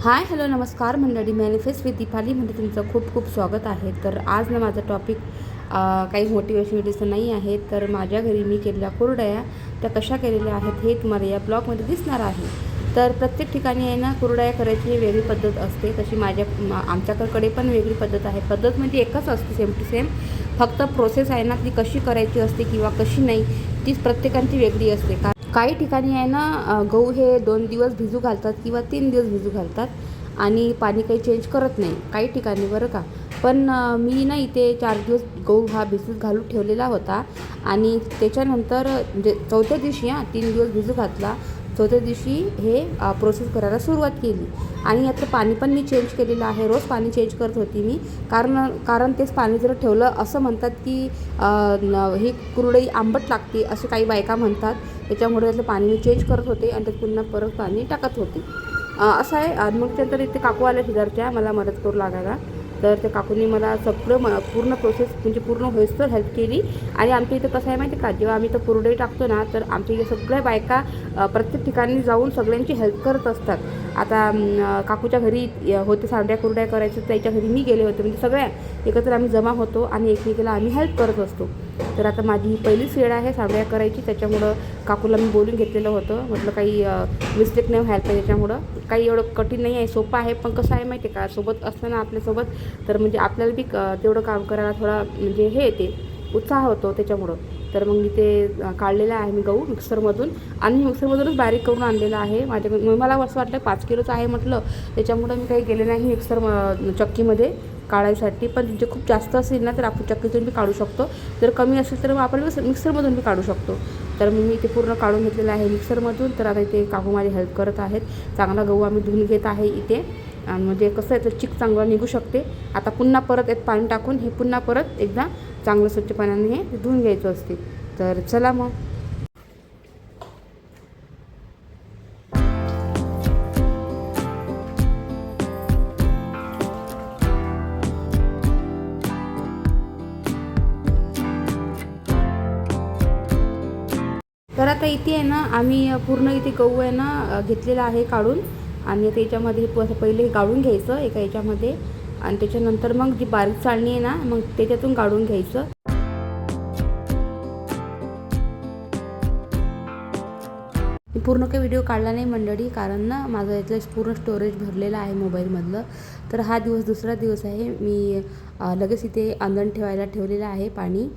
Hi hello नमस्कार मंडळी, manifest with दीपालीमध्ये तुमचं खूप खूप स्वागत आहे. तर आज ना माझं टॉपिक काही मोटिवेशन व्हिडिओचं नाही आहे. तर माझ्या घरी मी केलेल्या कुरडया त्या कशा केलेल्या आहेत हे तुम्हाला या ब्लॉगमध्ये दिसणार आहे. तर प्रत्येक ठिकाणी आहे ना कुरडया करायची वेगळी पद्धत असते. तशी आमच्याकडे पण वेगळी पद्धत आहे. पद्धत म्हणजे एकच असते, सेम टू सेम. फक्त प्रोसेस आहे ना ती कशी करायची असते किंवा कशी नाही ती प्रत्येकांची वेगळी असते. काही ठिकाणी आहे ना गहू हे 2 दिवस भिजू घालतात किंवा 3 दिवस भिजू घालतात आणि पाणी काही चेंज करत नाही काही ठिकाणी, बरं का. पण मी ना इथे 4 दिवस गहू हा भिजत घालून ठेवलेला होता आणि त्याच्यानंतर म्हणजे चौथ्या दिवशी 3 दिवस भिजू घातला. चौथ्या दिवशी हे प्रोसेस करायला सुरुवात केली आणि यातलं पाणी पण मी चेंज केलेलं आहे. रोज पाणी चेंज करत होती मी, कारण तेच पाणी जर ठेवलं असं म्हणतात की ही कुरडई आंबट लागते असे काही बायका म्हणतात. त्याच्यामुळे त्यातलं पाणी मी चेंज करत होते आणि त्यात पुन्हा परत पाणी टाकत होते. असं आहे. आणि मग त्यानंतर इथे काकू आल्या शेजारच्या मला मदत करू लागायला. तर त्या काकूंनी मला सगळं पूर्ण प्रोसेस म्हणजे पूर्ण होईस्तोवर हेल्प केली. आणि आमच्या इथं कसं आहे माहिती का, जेव्हा आम्ही इथं कुरडई टाकतो ना तर आमच्या इथे सगळ्या बायका प्रत्येक ठिकाणी जाऊन सगळ्यांची हेल्प करत असतात. आता काकूच्या घरी होते सांड्या कुरड्या करायचं, त्याच्या घरी मी गेले होते. म्हणजे सगळ्या एकत्र आम्ही जमा होतो आणि एकमेकीला आम्ही हेल्प करत असतो. तर आता माझी ही पहिलीच वेळ आहे सांड्या करायची. त्याच्यामुळं काकूला मी बोलून घेतलेलं होतं. म्हटलं काही मिस्टेक नाही व्हायला पाहिजे. त्याच्यामुळं काही एवढं कठीण नाही आहे, सोपं आहे. पण कसं आहे माहिती आहे का, सोबत असताना आपल्यासोबत तर म्हणजे आपल्याला बी तेवढं काम करायला थोडा म्हणजे हे येते, उत्साह होतो त्याच्यामुळं. तर मग मी ते काढलेलं आहे मी गहू मिक्सरमधून आणि मिक्सरमधूनच बारीक करून आणलेलं आहे. मला असं वाटलं 5 किलोचं आहे म्हटलं, त्याच्यामुळं मी काही गेले नाही चक्कीमध्ये काढायसाठी. पण जे खूप जास्त असेल ना तर आपण चक्कीतून बी काढू शकतो. जर कमी असेल तर मग आपण मिक्सरमधून बी काढू शकतो. तर मी ते पूर्ण काढून घेतलेलं आहे मिक्सरमधून. तर आता इथे काकू माझी हेल्प करत आहेत. चांगला गहू आम्ही धुवून घेत आहे इथे. आणि म्हणजे कसं आहे तर चिक चांगलं निघू शकते. आता पुन्हा परत एक पाणी टाकून हे पुन्हा परत एकदा चांगलं स्वच्छ पाण्याने हे धुवून घ्यायचं असते. तर चला मग. तर आता इथे आहे ना आम्ही पूर्ण इथे गहू आहे ना घेतलेला आहे काढून. आणि त्याच्यामध्ये असं पहिले गाळून घ्यायचं एका याच्यामध्ये आणि त्याच्यानंतर मग जी बारीक चाळणी आहे ना मग त्याच्यातून काढून घ्यायचं. मी पूर्ण काही व्हिडिओ काढला नाही मंडळी, कारण ना माझं यातलं पूर्ण स्टोरेज भरलेलं आहे मोबाईलमधलं. तर हा दिवस दुसरा दिवस आहे. मी लगेच इथे अंधण ठेवायला ठेवलेलं आहे पाणी.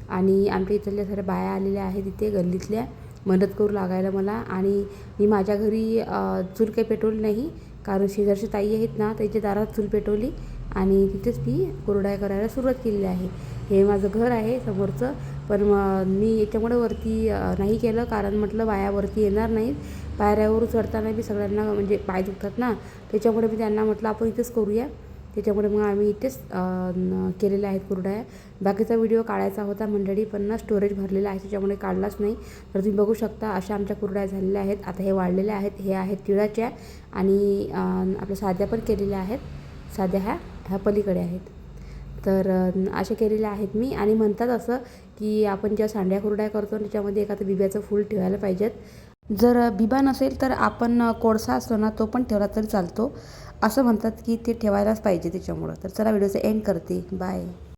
आणि आमच्या इथल्या साऱ्या बाया आलेल्या आहेत तिथे गल्लीतल्या मदत करू लागायला मला. आणि मी माझ्या घरी चूल काही पेटवली नाही, कारण शेजारची ताई आहेत ना त्याच्या दारात चूल पेटवली आणि तिथेच मी कुरडया करायला सुरुवात केलेली आहे. हे माझं घर आहे समोरचं. पण मी याच्यामुळे वरती नाही केलं, कारण म्हटलं बायावरती येणार नाहीत. पायऱ्यावर चढताना बी सगळ्यांना म्हणजे पाय दुखतात ना, त्याच्यामुळे मी त्यांना म्हटलं आपण इथेच करूया. त्याच्यामुळे मग आम्ही इथेच केलेल्या आहेत कुरडया. बाकीचा व्हिडिओ काढायचा होता मंडळी, पण ना स्टोरेज भरलेला आहे त्याच्यामुळे काढलाच नाही. तर तुम्ही बघू शकता अशा आमच्या कुरडया झालेल्या आहेत. आता हे वाढलेल्या आहेत. हे आहेत तिळाच्या आणि आपल्या साध्या पण केलेल्या आहेत. साध्या ह्या पलीकडे आहेत. तर अशा केलेल्या आहेत मी. आणि म्हणतात असं की आपण ज्या सांड्या कुरड्या करतो त्याच्यामध्ये एखादं बिब्याचं फूल ठेवायला पाहिजेत. जर बिबा नसेल तर आपण कोळसा असतो ना तो पण ठेवला तरी चालतो. असं म्हणतात की ते ठेवायलाच पाहिजे त्याच्यामुळं. तर चला व्हिडिओचं एंड करते. बाय.